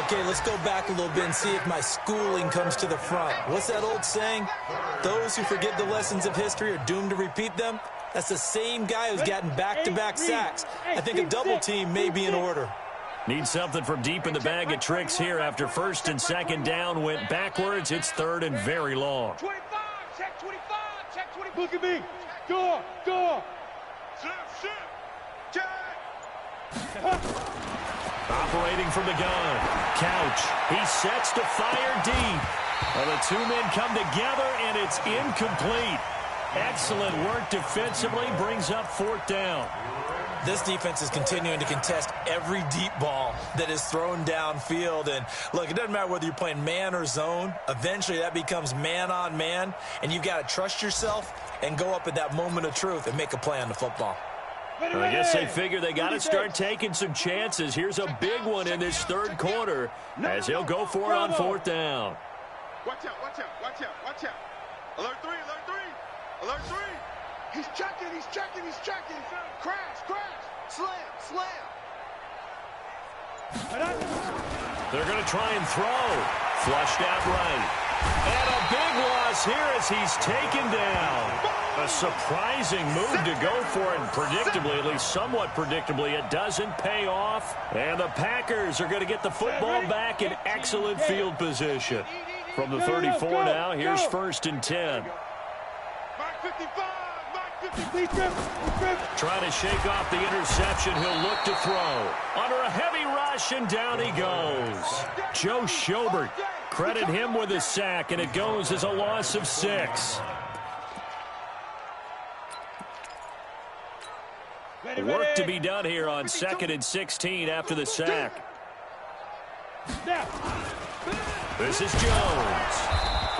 Okay, let's go back a little bit and see if my schooling comes to the front. What's that old saying? Those who forget the lessons of history are doomed to repeat them. That's the same guy who's gotten back-to-back sacks. I think a double team may be in order. Need something from deep in the bag of tricks here after 1st and 2nd down went backwards. It's 3rd and very long. 25. Check 25. Look at me. Go. Operating from the gun. Couch. He sets to fire deep. Well, the two men come together, and it's incomplete. Excellent work defensively. Brings up 4th down. This defense is continuing to contest every deep ball that is thrown downfield. And, look, it doesn't matter whether you're playing man or zone. Eventually, that becomes man-on-man, and you've got to trust yourself and go up at that moment of truth and make a play on the football. Well, I guess they figure they got to start taking some chances. Here's a big one in this 3rd quarter as he'll go for it on 4th down. Watch out, watch out, watch out, watch out. Alert 3, alert 3, alert 3. He's checking, he's checking, he's checking. Crash, crash, slam, slam. They're going to try and throw. Flushed out right. And a big loss here as he's taken down. A surprising move to go for it. And predictably, at least somewhat predictably, it doesn't pay off. And the Packers are going to get the football back in excellent field position. From the 34 now, here's 1st and 10. Mark 55, Mark 55. Trying to shake off the interception. He'll look to throw. Under a heavy rush, and down he goes. Joe Schobert. Credit him with a sack, and it goes as a loss of 6. Work to be done here on 2nd and 16 after the sack. This is Jones.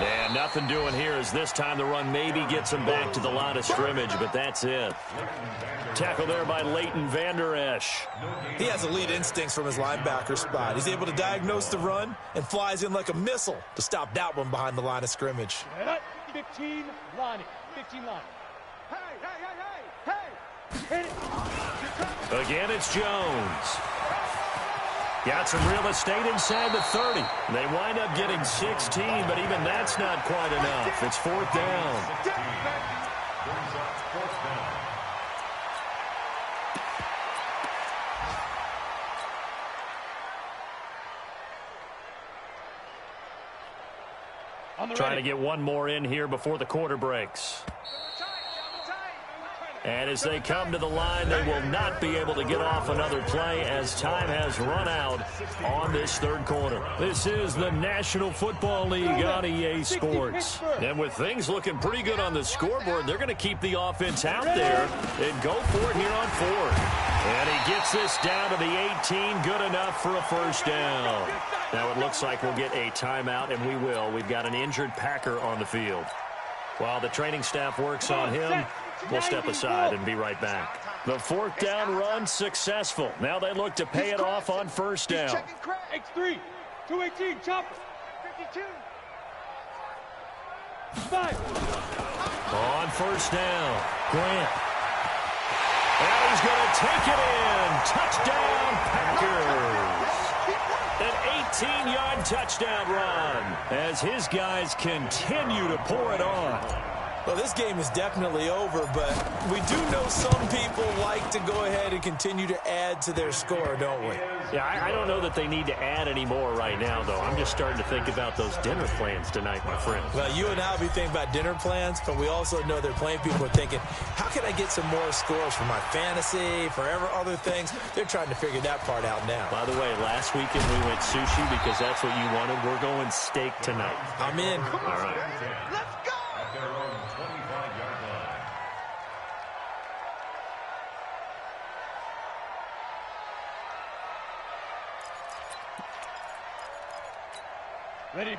And nothing doing here as this time the run maybe gets him back to the line of scrimmage, but that's it. Tackle there by Leighton Vander Esch. He has elite instincts from his linebacker spot. He's able to diagnose the run and flies in like a missile to stop that one behind the line of scrimmage. 15 line. 15 line. Hey, hey, hey, hey, hey. Hit it. Again, it's Jones. Got some real estate inside the 30. They wind up getting 16, but even that's not quite enough. It's 4th down. Trying to get one more in here before the quarter breaks. And as they come to the line, they will not be able to get off another play as time has run out on this 3rd quarter. This is the National Football League on EA Sports. And with things looking pretty good on the scoreboard, they're going to keep the offense out there and go for it here on 4th. And he gets this down to the 18, good enough for a 1st down. Now it looks like we'll get a timeout, and we will. We've got an injured Packer on the field. While the training staff works on him, we'll step aside and be right back. The 4th down run successful. Now they look to pay it off on 1st down. X3, 218, chopper. 52. 5. On 1st down, Grant. And he's going to take it in. Touchdown, Packers. An 18-yard touchdown run as his guys continue to pour it on. Well, this game is definitely over, but we do know some people like to go ahead and continue to add to their score, don't we? Yeah, I don't know that they need to add any more right now, though. I'm just starting to think about those dinner plans tonight, my friend. Well, you and I will be thinking about dinner plans, but we also know they're playing people are thinking, how can I get some more scores for my fantasy, for other things? They're trying to figure that part out now. By the way, last weekend we went sushi because that's what you wanted. We're going steak tonight. I'm in. All right. Let's go! At their own 25-yard line.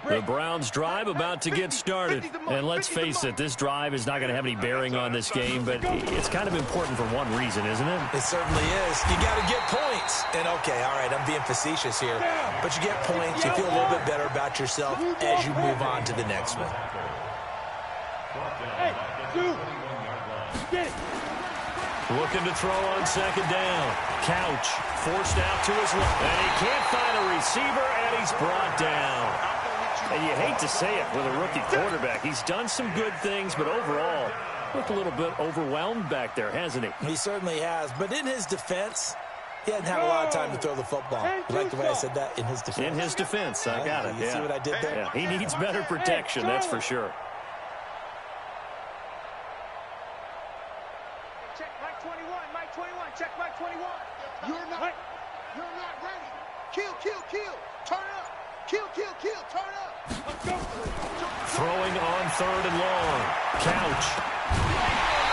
The Browns drive about to get started. And let's face it, this drive is not going to have any bearing on this game, but it's kind of important for one reason, isn't it? It certainly is. You got to get points. And, okay, all right, I'm being facetious here. But you get points, you feel a little bit better about yourself as you move on to the next one. Hey, two. Get it. Looking to throw on 2nd down. Couch forced out to his left. And he can't find a receiver, and he's brought down. And you hate to say it with a rookie quarterback. He's done some good things, but overall, looked a little bit overwhelmed back there, hasn't he? He certainly has. But in his defense, he hadn't had a lot of time to throw the football. You like the way I said that? In his defense. In his defense, I got it. You see what I did there? Yeah, he needs better protection, that's for sure. Check Mike 21, Mike 21, check Mike 21. You're not. You're not ready. Kill, kill, kill. Turn up. Kill, kill, kill. Turn up. Let's go. Throwing on 3rd and long. Couch.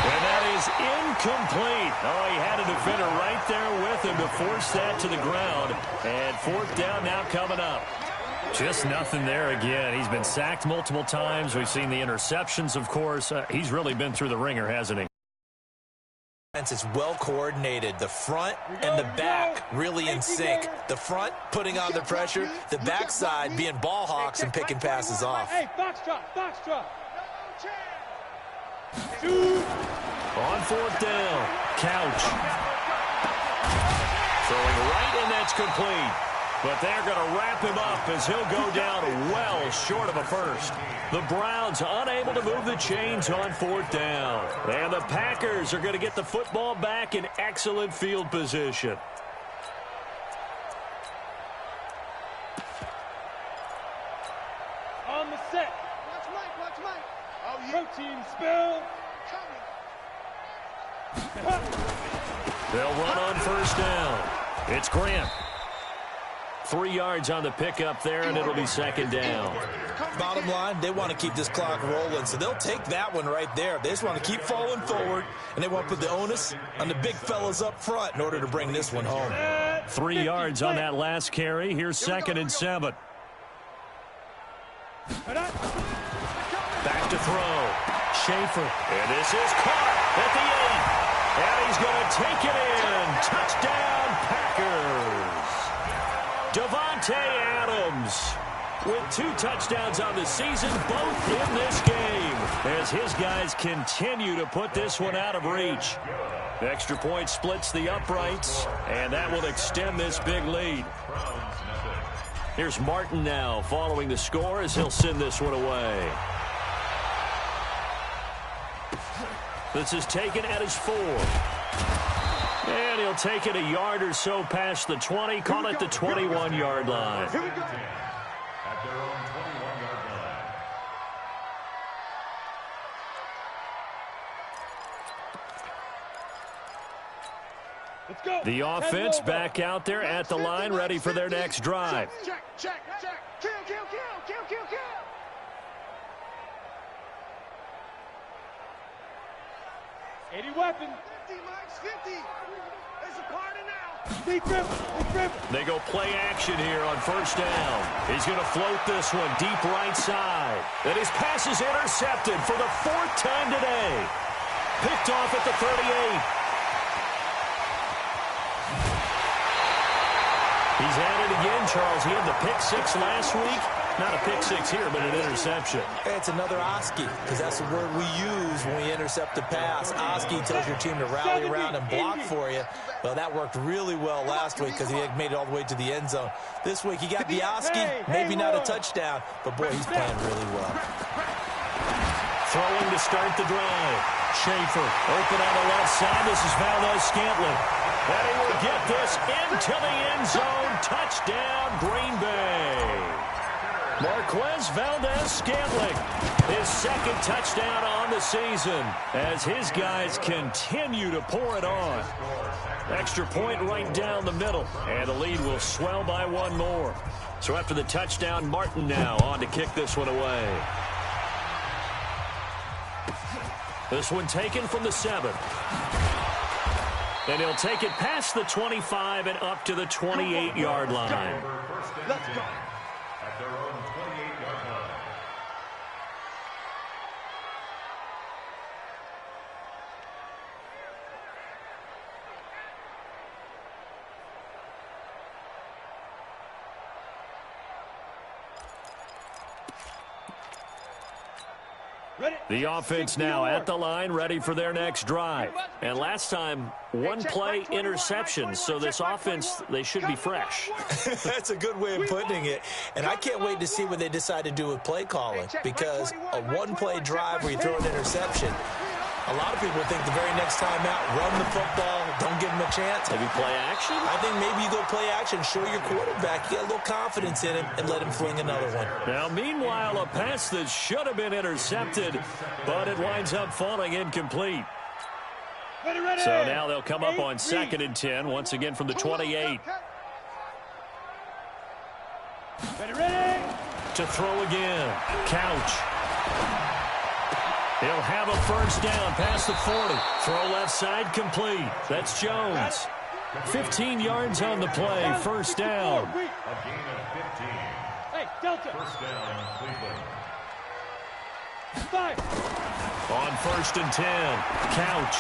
And that is incomplete. Oh, he had a defender right there with him to force that to the ground. And 4th down now coming up. Just nothing there again. He's been sacked multiple times. We've seen the interceptions, of course. He's really been through the ringer, hasn't he? It's well coordinated. The front and the back really in sync. The front putting on the pressure. The backside being ball hawks and picking passes off. Hey, box drop. On 4th down, Couch. Throwing right, and that's complete. But they're going to wrap him up as he'll go down well short of a first. The Browns unable to move the chains on 4th down. And the Packers are going to get the football back in excellent field position. On the set. Watch Mike. Oh, yeah. Protein spill. They'll run on 1st down. It's Grant. 3 yards on the pickup there, and it'll be 2nd down. Bottom line, they want to keep this clock rolling, so they'll take that one right there. They just want to keep falling forward, and they want to put the onus on the big fellas up front in order to bring this one home. 3 yards on that last carry. Here's 2nd and 7. Back to throw. Schaefer. And this is caught at the 8. And he's going to take it in. Touchdown, Packers. Davante Adams with 2 touchdowns on the season, both in this game, as his guys continue to put this one out of reach. The extra point splits the uprights, and that will extend this big lead. Here's Martin now following the score as he'll send this one away. This is taken at his 4. And he'll take it a yard or so past the 20, call it the 21-yard line. Here we go. At their own 21-yard line. Let's go. The offense back out there at the line, ready for their next drive. Check. Kill. 80 weapons. 50, Mike's 50. There's a party now. Deep dribble. They go play action here on 1st down. He's going to float this one deep right side. And his pass is intercepted for the 4th time today. Picked off at the 38. He's at it again, Charles. He had the pick 6 last week. Not a pick 6 here, but an interception. It's another Oski, because that's the word we use when we intercept a pass. Oski tells your team to rally around and block for you. Well, that worked really well last week because he had made it all the way to the end zone. This week, he got the Oski, maybe not a touchdown, but boy, he's playing really well. Throwing to start the drive. Schaefer open on the left side. This is Valdez-Scantling. And he will get this into the end zone. Touchdown, Green Bay. Marquez Valdez-Scantling, his 2nd touchdown on the season as his guys continue to pour it on. Extra point right down the middle, and the lead will swell by 1 more. So after the touchdown, Martin now on to kick this one away. This one taken from the 7. And he'll take it past the 25 and up to the 28-yard line. Let's go. At their own 28-yard line. The offense now at the line, ready for their next drive. And last time, 1 play interception, so this offense, they should be fresh. That's a good way of putting it. And I can't wait to see what they decide to do with play calling, because a 1-play drive where you throw an interception, a lot of people think the very next time out, run the football, don't give them a chance. Maybe play action? I think maybe you go play action, show your quarterback, you get a little confidence in him, and let him fling another one. Now, meanwhile, a pass that should have been intercepted, but it winds up falling incomplete. Ready. So now they'll come up on 2nd and 10, once again from the 28. Ready. To throw again. Couch. He'll have a first down past the 40. Throw left side complete. That's Jones. 15 yards on the play. First down. A gain of 15. Hey, Delta. First down, Cleveland. 5. On 1st and 10. Couch.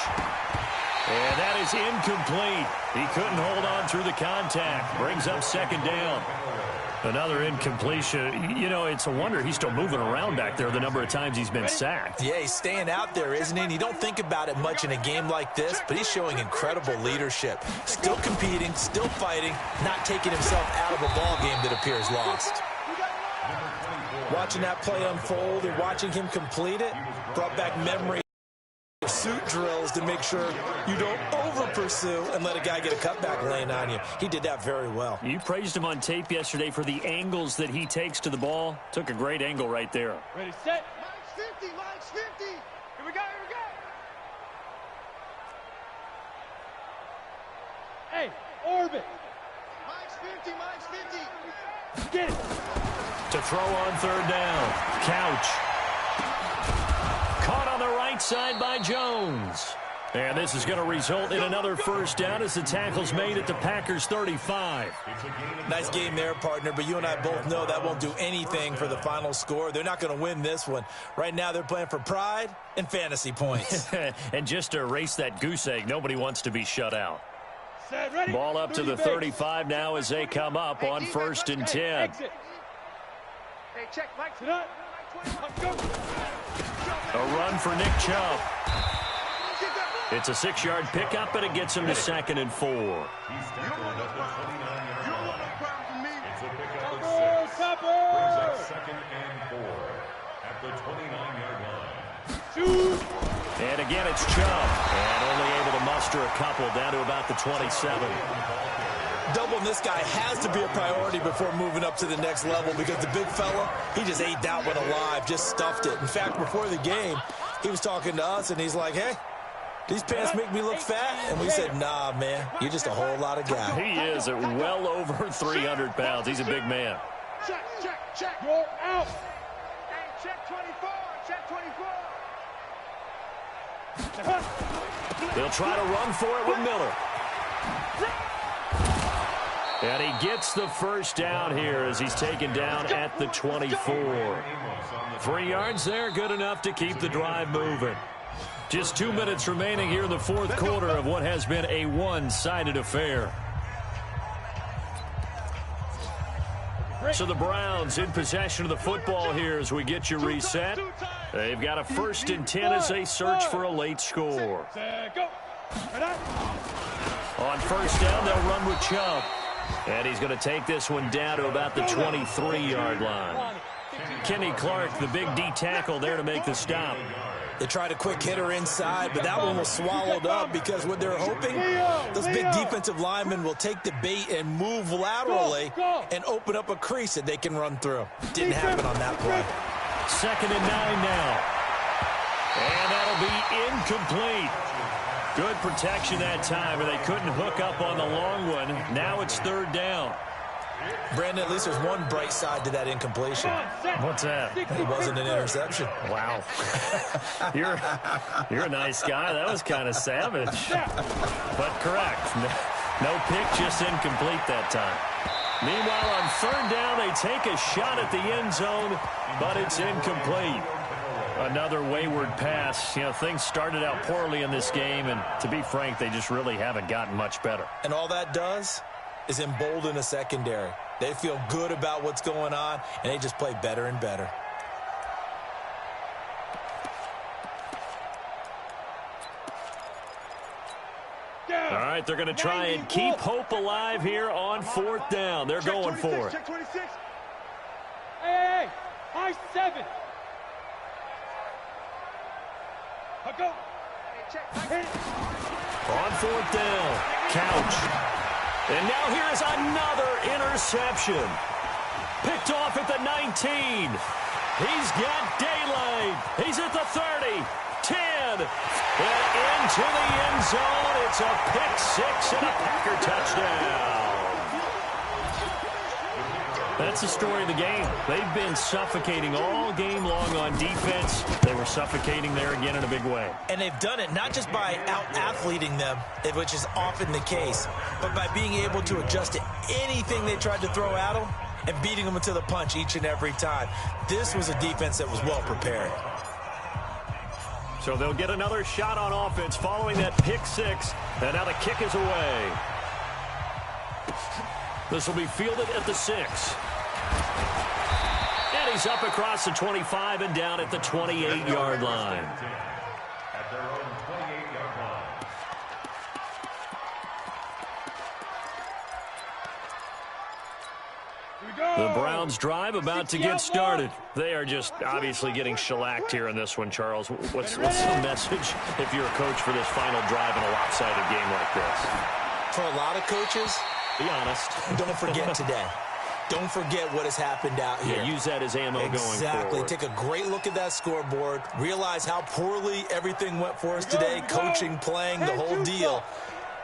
And that is incomplete. He couldn't hold on through the contact. Brings up second down. Another incompletion. You know, it's a wonder he's still moving around back there the number of times he's been sacked. Yeah, he's staying out there, isn't he? And you don't think about it much in a game like this, but he's showing incredible leadership. Still competing, still fighting, not taking himself out of a ball game that appears lost. Watching that play unfold and watching him complete it brought back memory of pursuit drills to make sure you don't over-pursue and let a guy get a cutback lane on you. He did that very well. You praised him on tape yesterday for the angles that he takes to the ball. Took a great angle right there. Ready, set. Mike's 50, Mike's 50. Here we go, here we go. Hey, orbit. Mike's 50, Mike's 50. Get it. To throw on third down. Couch. Caught on the right side by Jones. And this is going to result in another first down as the tackle's made at the Packers 35. Nice game there, partner, but you and I both know that won't do anything for the final score. They're not going to win this one. Right now they're playing for pride and fantasy points. And just to erase that goose egg, nobody wants to be shut out. Set, ready. Ball up to the 35 now as they come up on 1st and 10. Exit. Hey, check, Mike. Sit up. Go. A run for Nick Chubb. It's a 6-yard pickup, and it gets him to 2nd and 4. He's tackled at the 29-yard You don't line. want no problem from me. It's a pickup of Cover, 6. cover. Brings up 2nd and 4 at the 29-yard line. Shoot. And again, it's Chubb. And only able to muster a couple down to about the 27. Doubling this guy has to be a priority before moving up to the next level because the big fella, he just ate that one alive, just stuffed it. In fact, before the game, he was talking to us, and he's like, hey, these pants make me look fat? And we said, nah, man, you're just a whole lot of guy. He is at well over 300 pounds. He's a big man. Check, check, check. You're out. Hey, check 24, check 24. They'll try to run for it with Miller. And he gets the first down here as he's taken down at the 24. 3 yards there, good enough to keep the drive moving. Just 2 minutes remaining here in the fourth quarter of what has been a one-sided affair. So the Browns in possession of the football here as we get you reset. They've got a 1st and 10 as they search for a late score. Set, go. On first down, they'll run with Chubb. And he's going to take this one down to about the 23-yard line. Kenny Clark, the big D tackle there to make the stop. They tried a quick hitter inside, but that one was swallowed up because what they're hoping, those big defensive linemen will take the bait and move laterally and open up a crease that they can run through. Didn't happen on that play. 2nd and 9 now. And that'll be incomplete. Good protection that time, and they couldn't hook up on the long one. Now it's 3rd down. Brandon, at least there's one bright side to that incompletion. What's that? It wasn't an interception. Wow. You're a nice guy. That was kind of savage. But correct. No pick, just incomplete that time. Meanwhile, on 3rd down, they take a shot at the end zone, but it's incomplete. Another wayward pass. You know, things started out poorly in this game, and to be frank, they just really haven't gotten much better. And all that does is embolden a secondary. They feel good about what's going on, and they just play better and better. All right, they're going to try and keep hope alive here on 4th down. They're going for it. Check 26. Hey, high 7. Go. Hey, check. On 4th down, Couch. And now here's another interception. Picked off at the 19. He's got daylight. He's at the 30, 10, and into the end zone. It's a pick 6 and a Packer touchdown. That's the story of the game. They've been suffocating all game long on defense. They were suffocating there again in a big way. And they've done it not just by out-athleting them, which is often the case, but by being able to adjust to anything they tried to throw at them and beating them into the punch each and every time. This was a defense that was well prepared. So they'll get another shot on offense following that pick six, and now the kick is away. This will be fielded at the 6. And he's up across the 25 and down at the 28-yard line. At their own 28-yard line. The Browns drive about to get started. They are just obviously getting shellacked here in this one, Charles. What's the message if you're a coach for this final drive in a lopsided game like this? For a lot of coaches, be honest. Don't forget today. Don't forget what has happened out here. Yeah, use that as ammo going forward. Exactly. Take a great look at that scoreboard. Realize how poorly everything went for us today. Coaching, playing, the whole deal.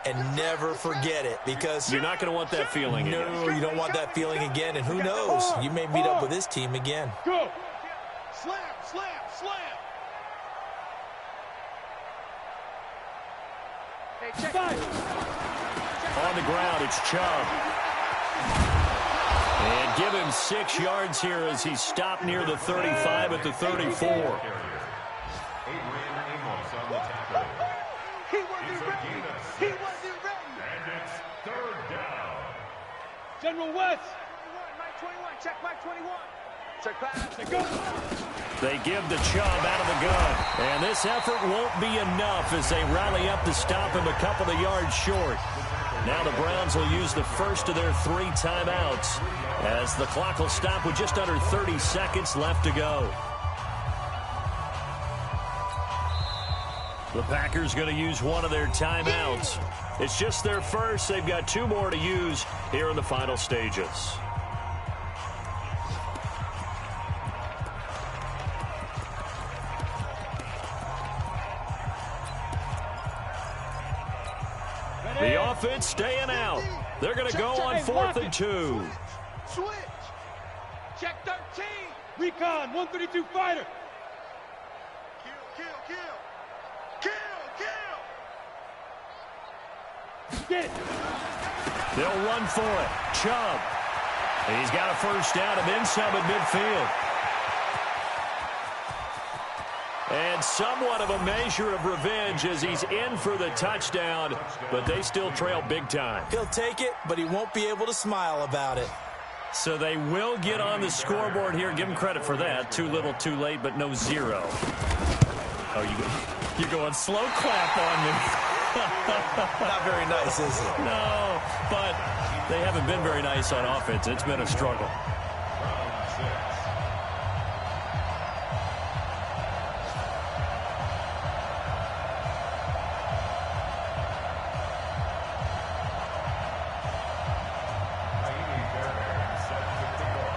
And never forget it, because you're not going to want that feeling again. No, you don't want that feeling again. And who knows? You may meet up with this team again. Go. Slam, slam, slam. Hey, check. On the ground, it's Chubb. And give him 6 yards here as he's stopped near the 35 at the 34. General West. Mike 21, check Mike 21. Check pass. They give the Chubb out of the gun. And this effort won't be enough as they rally up to stop him a couple of yards short. Now the Browns will use the first of their 3 timeouts as the clock will stop with just under 30 seconds left to go. The Packers going to use one of their timeouts. It's just their first. They've got 2 more to use here in the final stages. The offense staying out. They're going to go on 4th and 2. Switch. Check 13. Recon, 132 fighter. Kill, kill, kill. Get it. They'll run for it. Chubb. He's got a first down and then some at midfield. And somewhat of a measure of revenge as he's in for the touchdown, but they still trail big time. He'll take it, but he won't be able to smile about it. So they will get on the scoreboard here. Give him credit for that. Too little, too late, but no 0. Oh, you're going slow clap on me. Not very nice, is it? No, but they haven't been very nice on offense. It's been a struggle.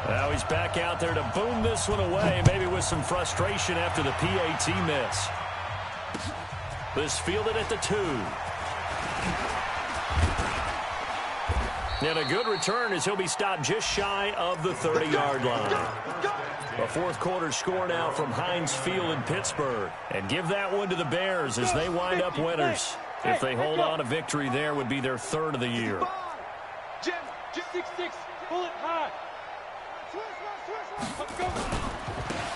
Now he's back out there to boom this one away, maybe with some frustration after the PAT miss. This fielded at the 2. And a good return as he'll be stopped just shy of the 30-yard line. A 4th quarter score now from Heinz Field in Pittsburgh. And give that one to the Bears as they wind up winners. If they hold on, a victory there would be their 3rd of the year. 6-6, pull it high.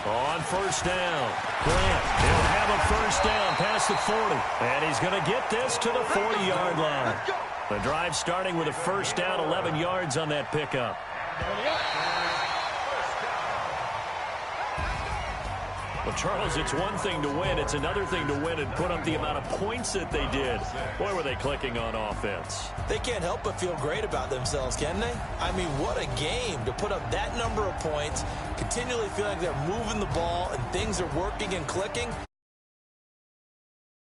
On first down, Grant, he'll have a first down past the 40. And he's going to get this to the 40-yard line. The drive starting with a first down, 11 yards on that pickup. Well, Charles, it's one thing to win. It's another thing to win and put up the amount of points that they did. Boy, were they clicking on offense. They can't help but feel great about themselves, can they? I mean, what a game to put up that number of points, continually feeling like they're moving the ball and things are working and clicking.